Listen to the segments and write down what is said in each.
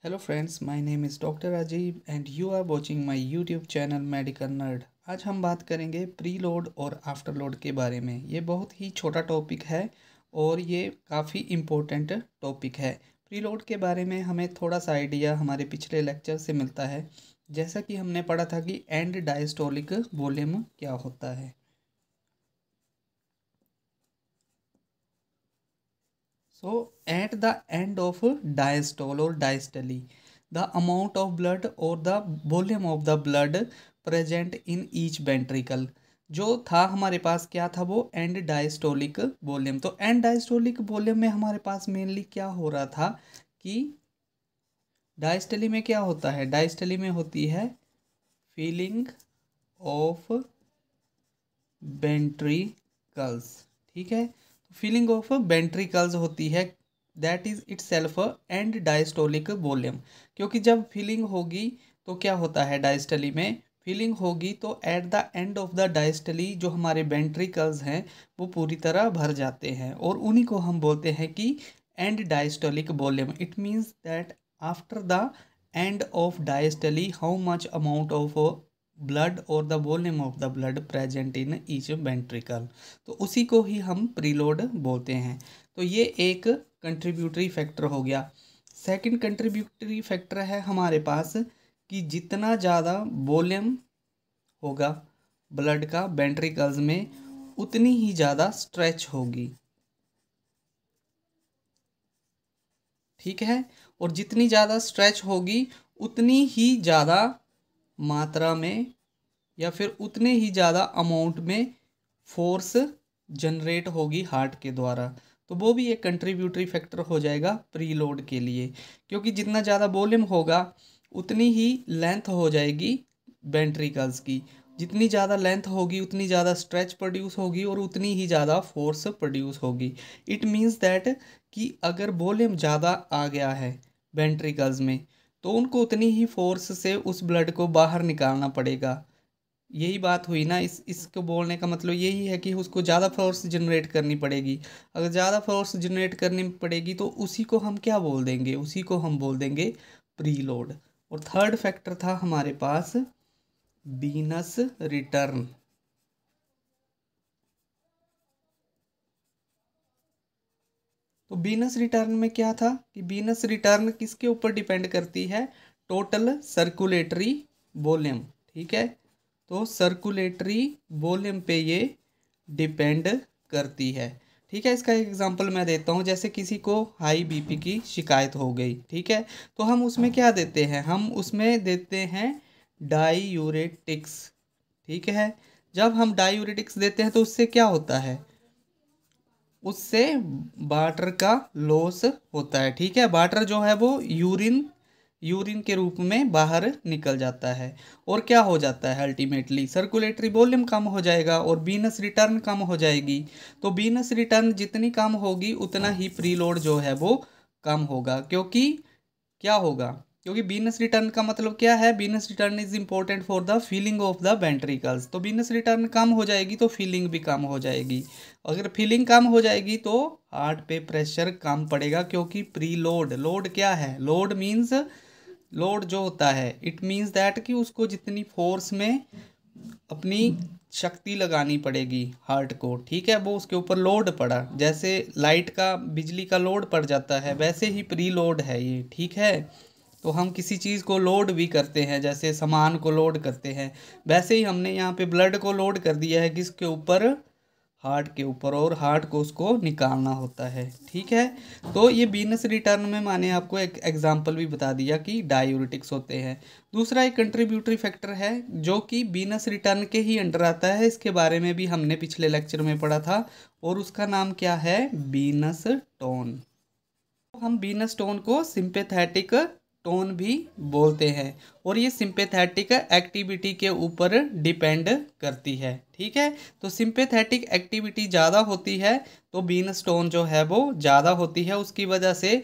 Hello friends, my name is doctor Rajeev and you are watching my YouTube channel medical nerd. आज हम बात करेंगे preload और afterload के बारे में। ये बहुत ही छोटा टॉपिक है और ये काफ़ी इम्पोर्टेंट टॉपिक है। प्री लोड के बारे में हमें थोड़ा सा आइडिया हमारे पिछले लेक्चर से मिलता है। जैसा कि हमने पढ़ा था कि एंड डायस्टोलिक वॉल्यूम क्या होता है। So, at the end of diastole or diastole, the amount of blood or the volume of the blood present in each ventricle जो था हमारे पास क्या था वो एंड डायस्टोलिक वॉल्यूम। तो एंड डायस्टोलिक वॉल्यूम में हमारे पास मेनली क्या हो रहा था कि डायस्टली में क्या होता है, डायस्टली में होती है फीलिंग ऑफ वेंट्रिकल्स। ठीक है, फीलिंग ऑफ वेंट्रिकल्स होती है, that is it self and diastolic volume. क्योंकि जब फीलिंग होगी तो क्या होता है, डायस्टली में फीलिंग होगी तो at the end of the diastole जो हमारे वेंट्रिकल्स हैं वो पूरी तरह भर जाते हैं और उन्हीं को हम बोलते हैं कि end diastolic volume. It means that after the end of diastole how much amount of blood और the volume of the blood present in each ventricle. तो उसी को ही हम प्रीलोड बोलते हैं। तो ये एक कंट्रीब्यूटरी फैक्टर हो गया। सेकंड कंट्रीब्यूटरी फैक्टर है हमारे पास कि जितना ज़्यादा वॉल्यूम होगा ब्लड का वेंट्रिकल्स में उतनी ही ज़्यादा स्ट्रेच होगी। ठीक है, और जितनी ज़्यादा स्ट्रेच होगी उतनी ही ज़्यादा मात्रा में या फिर उतने ही ज़्यादा अमाउंट में फोर्स जनरेट होगी हार्ट के द्वारा। तो वो भी एक कंट्रीब्यूटरी फैक्टर हो जाएगा प्रीलोड के लिए। क्योंकि जितना ज़्यादा वॉल्यूम होगा उतनी ही लेंथ हो जाएगी वेंट्रिकल्स की। जितनी ज़्यादा लेंथ होगी उतनी ज़्यादा स्ट्रेच प्रोड्यूस होगी और उतनी ही ज़्यादा फोर्स प्रोड्यूस होगी। इट मीन्स दैट कि अगर वॉल्यूम ज़्यादा आ गया है वेंट्रिकल्स में तो उनको उतनी ही फोर्स से उस ब्लड को बाहर निकालना पड़ेगा। यही बात हुई ना, इसको बोलने का मतलब यही है कि उसको ज़्यादा फोर्स जनरेट करनी पड़ेगी। अगर ज़्यादा फोर्स जनरेट करनी पड़ेगी तो उसी को हम क्या बोल देंगे, उसी को हम बोल देंगे प्रीलोड। और थर्ड फैक्टर था हमारे पास वीनस रिटर्न। तो वीनस रिटर्न में क्या था कि वीनस रिटर्न किसके ऊपर डिपेंड करती है, टोटल सर्कुलेटरी वॉल्यूम। ठीक है, तो सर्कुलेटरी वॉल्यूम पे ये डिपेंड करती है। ठीक है, इसका एक एग्जांपल मैं देता हूँ। जैसे किसी को हाई बीपी की शिकायत हो गई, ठीक है, तो हम उसमें क्या देते हैं, हम उसमें देते हैं डाईयूरेटिक्स। ठीक है, जब हम डाईयूरेटिक्स देते हैं तो उससे क्या होता है, उससे वाटर का लॉस होता है। ठीक है, वाटर जो है वो यूरिन के रूप में बाहर निकल जाता है और क्या हो जाता है, अल्टीमेटली सर्कुलेटरी वॉल्यूम कम हो जाएगा और वीनस रिटर्न कम हो जाएगी। तो वीनस रिटर्न जितनी कम होगी उतना ही प्रीलोड जो है वो कम होगा। क्योंकि क्या होगा, क्योंकि वीनस रिटर्न का मतलब क्या है, venous return is important for the feeling of the ventricles. तो वीनस रिटर्न कम हो जाएगी तो फीलिंग भी कम हो जाएगी। अगर फीलिंग कम हो जाएगी तो हार्ट पे प्रेशर कम पड़ेगा। क्योंकि प्री लोड, लोड क्या है, लोड मीन्स, लोड जो होता है इट मीन्स दैट कि उसको जितनी फोर्स में अपनी शक्ति लगानी पड़ेगी हार्ट को, ठीक है, वो उसके ऊपर लोड पड़ा। जैसे लाइट का, बिजली का लोड पड़ जाता है, वैसे ही प्री लोड है ये। ठीक है, तो हम किसी चीज़ को लोड भी करते हैं, जैसे सामान को लोड करते हैं, वैसे ही हमने यहाँ पे ब्लड को लोड कर दिया है किसके ऊपर, हार्ट के ऊपर, और हार्ट को उसको निकालना होता है। ठीक है, तो ये वीनस रिटर्न में मैंने आपको एक एग्जांपल भी बता दिया कि डायूरेटिक्स होते हैं। दूसरा एक कंट्रीब्यूटरी फैक्टर है जो कि वीनस रिटर्न के ही अंडर आता है। इसके बारे में भी हमने पिछले लेक्चर में पढ़ा था और उसका नाम क्या है, वीनस टोन। हम वीनस टोन को सिंपैथेटिक टोन भी बोलते हैं और ये सिंपैथेटिक एक्टिविटी के ऊपर डिपेंड करती है। ठीक है, तो सिंपैथेटिक एक्टिविटी ज़्यादा होती है तो वीनस टोन जो है वो ज़्यादा होती है। उसकी वजह से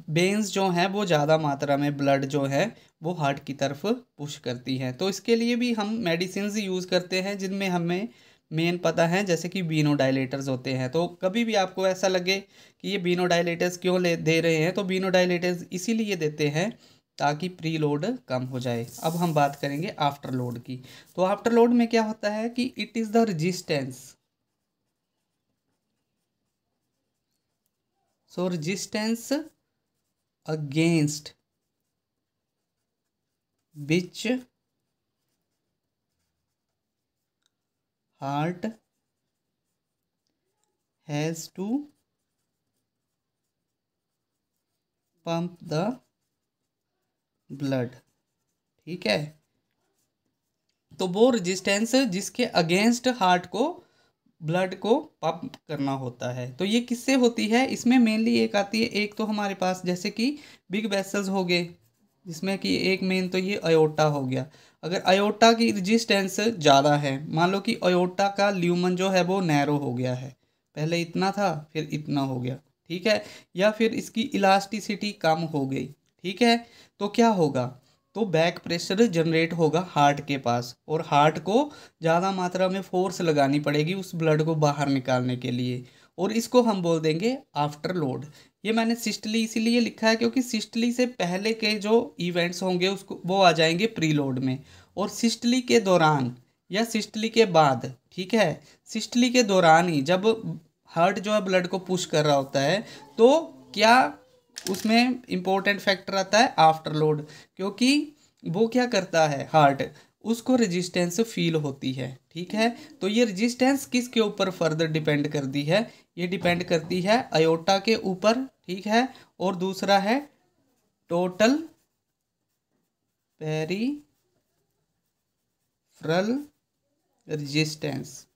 वेन्स जो हैं वो ज़्यादा मात्रा में ब्लड जो है वो हार्ट की तरफ पुश करती हैं। तो इसके लिए भी हम मेडिसिन यूज़ करते हैं जिनमें हमें मेन पता है, जैसे कि बीनोडाइलेटर्स होते हैं। तो कभी भी आपको ऐसा लगे कि ये बीनोडाइलेटर्स क्यों ले दे रहे हैं, तो बीनोडाइलेटर्स इसीलिए देते हैं ताकि प्री लोड कम हो जाए। अब हम बात करेंगे आफ्टर लोड की। तो आफ्टर लोड में क्या होता है कि it is the resistance, so resistance against which heart has to pump the blood. ठीक है, तो वो रेजिस्टेंस जिसके अगेंस्ट हार्ट को ब्लड को पंप करना होता है। तो ये किससे होती है, इसमें मेनली एक आती है, एक तो हमारे पास जैसे कि बिग वेसल्स हो गए, जिसमें कि एक मेन तो ये अयोटा हो गया। अगर अयोटा की रेजिस्टेंस ज़्यादा है, मान लो कि अयोटा का ल्यूमन जो है वो नैरो हो गया है, पहले इतना था फिर इतना हो गया, ठीक है, या फिर इसकी इलास्टिसिटी कम हो गई, ठीक है, तो क्या होगा, तो बैक प्रेशर जनरेट होगा हार्ट के पास, और हार्ट को ज़्यादा मात्रा में फोर्स लगानी पड़ेगी उस ब्लड को बाहर निकालने के लिए, और इसको हम बोल देंगे आफ्टर लोड। ये मैंने सिस्टली इसीलिए लिखा है क्योंकि सिस्टली से पहले के जो इवेंट्स होंगे उसको वो आ जाएंगे प्री लोड में, और सिस्टली के दौरान या सिस्टली के बाद, ठीक है, सिस्टली के दौरान ही जब हार्ट जो है ब्लड को पुश कर रहा होता है, तो क्या उसमें इम्पोर्टेंट फैक्टर आता है आफ्टर लोड, क्योंकि वो क्या करता है हार्ट, उसको रेजिस्टेंस फील होती है, ठीक है। तो ये रेजिस्टेंस किसके ऊपर फर्दर डिपेंड करती है, ये डिपेंड करती है अयोटा के ऊपर, ठीक है, और दूसरा है टोटल पेरिफेरल रेजिस्टेंस,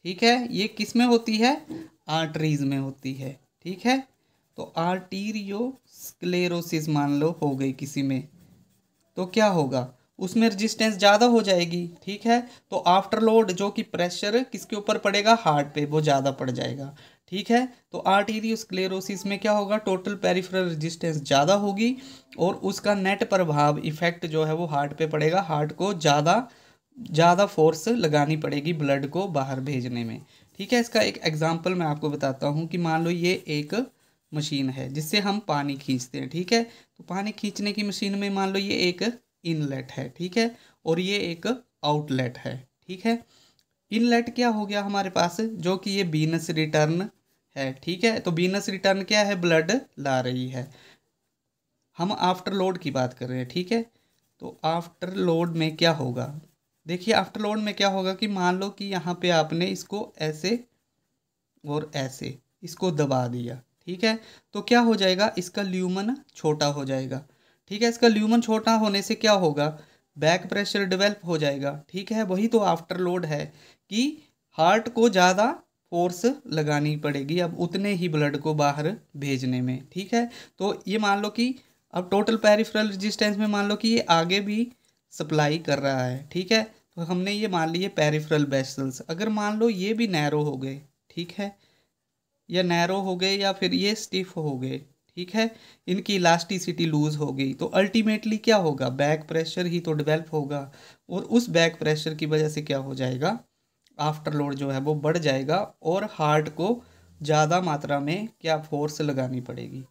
ठीक है, ये किस में होती है, आर्टरीज में होती है, ठीक है। तो आर्टीरियोस्क्लेरोसिस मान लो हो गई किसी में, तो क्या होगा, उसमें रेजिस्टेंस ज़्यादा हो जाएगी, ठीक है, तो आफ्टर लोड जो कि प्रेशर किसके ऊपर पड़ेगा, हार्ट पे, वो ज़्यादा पड़ जाएगा, ठीक है। तो आर्टीरियोस्क्लेरोसिस में क्या होगा, टोटल पेरिफेरल रेजिस्टेंस ज़्यादा होगी, और उसका नेट प्रभाव इफेक्ट जो है वो हार्ट पे पड़ेगा, हार्ट को ज़्यादा फोर्स लगानी पड़ेगी ब्लड को बाहर भेजने में, ठीक है। इसका एक एग्जांपल मैं आपको बताता हूँ कि मान लो ये एक मशीन है जिससे हम पानी खींचते हैं, ठीक है, तो पानी खींचने की मशीन में मान लो ये एक इनलेट है, ठीक है, और ये एक आउटलेट है, ठीक है। इनलेट क्या हो गया हमारे पास, जो कि ये वीनस रिटर्न है, ठीक है, तो वीनस रिटर्न क्या है, ब्लड ला रही है। हम आफ्टर लोड की बात कर रहे हैं, ठीक है, तो आफ्टर लोड में क्या होगा, देखिए आफ्टर लोड में क्या होगा कि मान लो कि यहाँ पे आपने इसको ऐसे और ऐसे इसको दबा दिया, ठीक है, तो क्या हो जाएगा, इसका ल्यूमन छोटा हो जाएगा, ठीक है, इसका ल्यूमन छोटा होने से क्या होगा, बैक प्रेशर डेवलप हो जाएगा, ठीक है। वही तो आफ्टर लोड है कि हार्ट को ज़्यादा फोर्स लगानी पड़ेगी अब उतने ही ब्लड को बाहर भेजने में, ठीक है। तो ये मान लो कि अब टोटल पेरिफेरल रेजिस्टेंस में मान लो कि ये आगे भी सप्लाई कर रहा है, ठीक है, तो हमने ये मान लिए पेरिफेरल वेसल्स, अगर मान लो ये भी नैरो हो गए, ठीक है, या नैरो हो गए या फिर ये स्टिफ हो गए, ठीक है, इनकी इलास्टिसिटी लूज हो गई, तो अल्टीमेटली क्या होगा, बैक प्रेशर ही तो डेवलप होगा, और उस बैक प्रेशर की वजह से क्या हो जाएगा, आफ्टर लोड जो है वो बढ़ जाएगा, और हार्ट को ज़्यादा मात्रा में क्या फोर्स लगानी पड़ेगी।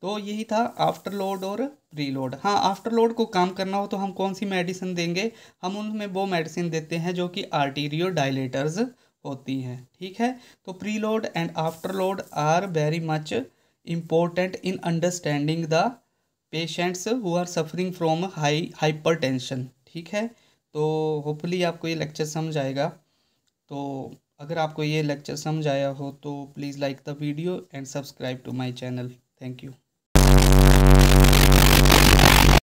तो यही था आफ्टर लोड और प्री लोड। हाँ, आफ्टर लोड को काम करना हो तो हम कौन सी मेडिसिन देंगे, हम उनमें वो मेडिसिन देते हैं जो कि आर्टीरियो डायलेटर्स होती हैं, ठीक है। तो preload and afterload are very much important in understanding the patients who are suffering from hypertension, ठीक है। तो होपफुली आपको ये लेक्चर समझ आएगा। तो अगर आपको ये लेक्चर समझ आया हो तो please like the video and subscribe to my channel. Thank you.